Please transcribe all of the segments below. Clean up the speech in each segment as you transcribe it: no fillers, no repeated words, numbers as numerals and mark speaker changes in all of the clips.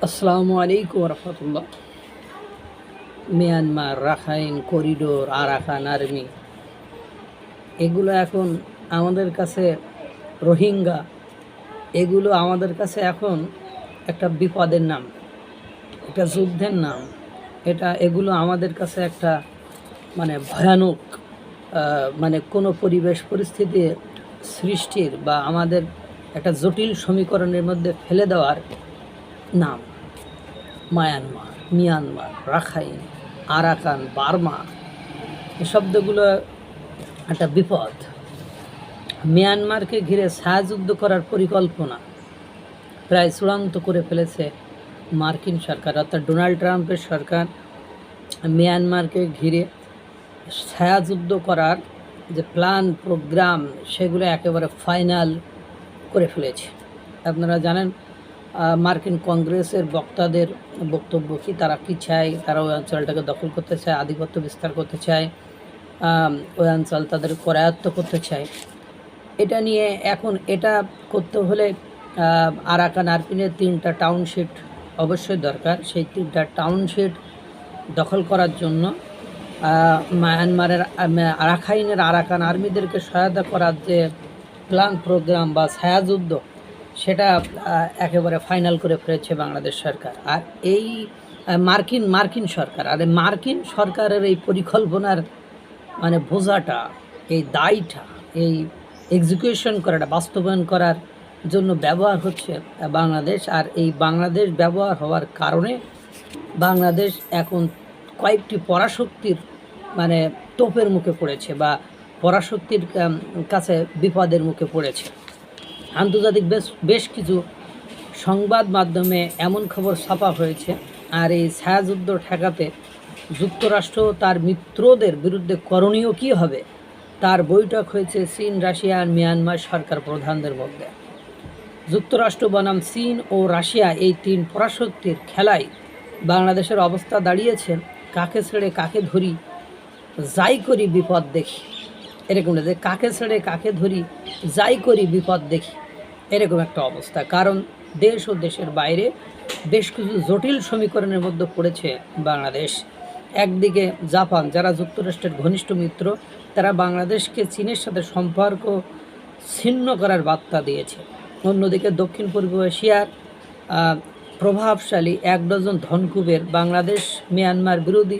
Speaker 1: আসসালামু আলাইকুম রহমতুল্লাহ। Myanmar, Rakhine corridor, Arakan Army, এগুলো এখন আমাদের কাছে, রোহিঙ্গা, এগুলো আমাদের কাছে এখন একটা বিপদের নাম, একটা যুদ্ধের নাম। এগুলো আমাদের কাছে একটা ভয়ানক কোনো পরিবেশ পরিস্থিতি সৃষ্টির বা আমাদের একটা জটিল সমীকরণের মধ্যে ফেলে দেওয়ার নাম। Myanmar, Myanmar, Rakhine, Arakan, Burma, এই শব্দগুলো একটা বিপদ। মিয়ানমারকে ঘিরে ছায়াযুদ্ধ করার পরিকল্পনা প্রায় চূড়ান্ত করে ফেলেছে মার্কিন সরকার, অর্থাৎ ডোনাল্ড ট্রাম্পের সরকার। মিয়ানমারকে ঘিরে ছায়াযুদ্ধ করার যে প্ল্যান প্রোগ্রাম, সেগুলো একেবারে ফাইনাল করে ফেলেছে। আপনারা জানেন মার্কিন কংগ্রেসের বক্তাদের বক্তব্য কি, তারা কি চায়? তারা ওই অঞ্চলটাকে দখল করতে চায়, আধিপত্য বিস্তার করতে চায়, ওই অঞ্চল তাদের করায়ত্ত করতে চায়। এটা নিয়ে এখন এটা করতে হলে আরাকান আর্মিনের 3টা টাউনশিপ অবশ্যই দরকার। সেই 3টা টাউনশিপ দখল করার জন্য মায়ানমারের রাখাইনের আরাকান আর্মিদেরকে সহায়তা করার যে প্ল্যান প্রোগ্রাম বা ছায়াযুদ্ধ, সেটা একেবারে ফাইনাল করে ফেলেছে বাংলাদেশ সরকার। আর এই মার্কিন সরকার, আর মার্কিন সরকারের এই পরিকল্পনার বোঝাটা, এই দায়টা, এই এক্সিকিউশন করাটা, বাস্তবায়ন করার জন্য ব্যবহার হচ্ছে বাংলাদেশ। আর এই বাংলাদেশ ব্যবহার হওয়ার কারণে বাংলাদেশ এখন কয়েকটি পরাশক্তির তোপের মুখে পড়েছে বা পরাশক্তির কাছে বিপদের মুখে পড়েছে। আন্তর্জাতিক বেশ কিছু সংবাদ মাধ্যমে এমন খবর ছাপা হয়েছে। আর এই ছায়াযুদ্ধ ঠেকাতে যুক্তরাষ্ট্র তার মিত্রদের বিরুদ্ধে করণীয় কী হবে, তার বৈঠক হয়েছে চীন, রাশিয়া আর মিয়ানমার সরকার প্রধানদের মধ্যে। যুক্তরাষ্ট্র বনাম চীন ও রাশিয়া, এই 3 পরাশক্তির খেলায় বাংলাদেশের অবস্থা দাঁড়িয়েছে কাকে ছেড়ে কাকে ধরি, যাই করি বিপদ দেখি, এরকম না যে কাকে ছেড়ে কাকে ধরি, যাই করি বিপদ দেখি, এরকম একটা অবস্থা। কারণ দেশ ও দেশের বাইরে বেশ কিছু জটিল সমীকরণের মধ্যে পড়েছে বাংলাদেশ। একদিকে জাপান, যারা যুক্তরাষ্ট্রের ঘনিষ্ঠ মিত্র, তারা বাংলাদেশকে চীনের সাথে সম্পর্ক ছিন্ন করার বার্তা দিয়েছে। অন্যদিকে দক্ষিণ পূর্ব এশিয়ার প্রভাবশালী 1 ডজন ধনকুবের বাংলাদেশ মিয়ানমার বিরোধী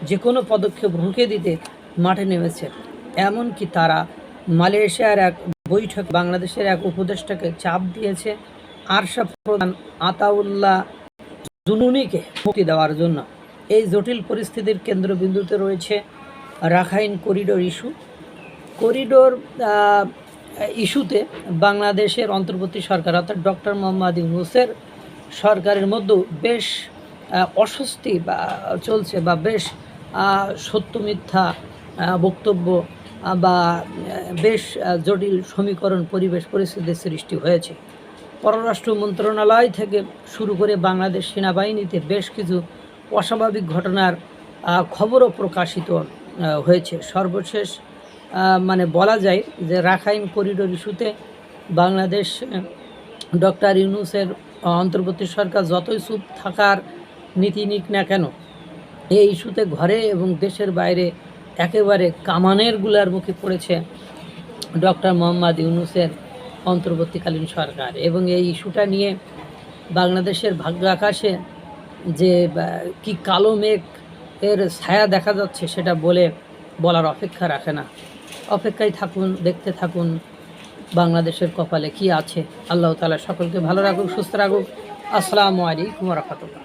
Speaker 1: যে কোনো পদক্ষেপ রুখে দিতে মাঠে নেমেছে। এমনকি তারা মালয়েশিয়ার এক বৈঠক বাংলাদেশের এক উপদেষ্টাকে চাপ দিয়েছে আরশাদ প্রধান আতাউল্লাহ জুনুনিকে মুক্তি দেওয়ার জন্য। এই জটিল পরিস্থিতির কেন্দ্রবিন্দুতে রয়েছে রাখাইন করিডোর ইস্যু। করিডোর ইস্যুতে বাংলাদেশের অন্তর্বর্তী সরকার, অর্থাৎ ডক্টর মোহাম্মদ ইউনূসের সরকারের মধ্যেও বেশ অস্বস্তি চলছে বা বেশ সত্য মিথ্যা বক্তব্য বা বেশ জটিল সমীকরণ, পরিবেশ পরিস্থিতির সৃষ্টি হয়েছে। পররাষ্ট্র মন্ত্রণালয় থেকে শুরু করে বাংলাদেশ সেনাবাহিনীতে বেশ কিছু অস্বাভাবিক ঘটনার খবরও প্রকাশিত হয়েছে। সর্বশেষ বলা যায় যে রাখাইন করিডোর ইস্যুতে বাংলাদেশ ডক্টর ইউনূসের অন্তর্বর্তী সরকার যতই চুপ থাকার নীতি নিক না কেন, এই ইস্যুতে ঘরে এবং দেশের বাইরে একেবারে কামানের গুলার মুখে পড়েছে ডক্টর মোহাম্মদ ইউনূসের অন্তর্বর্তীকালীন সরকার। এবং এই ইস্যুটা নিয়ে বাংলাদেশের ভাগ্য আকাশে যে কি কালো মেঘ এর ছায়া দেখা যাচ্ছে, সেটা বলার অপেক্ষা রাখে না। অপেক্ষায় থাকুন, দেখতে থাকুন বাংলাদেশের কপালে কি আছে। আল্লাহ তাআলা সকলকে ভালো রাখুক, সুস্থ রাখুক। আসসালামু আলাইকুম ওয়া রাহমাতুল্লাহ।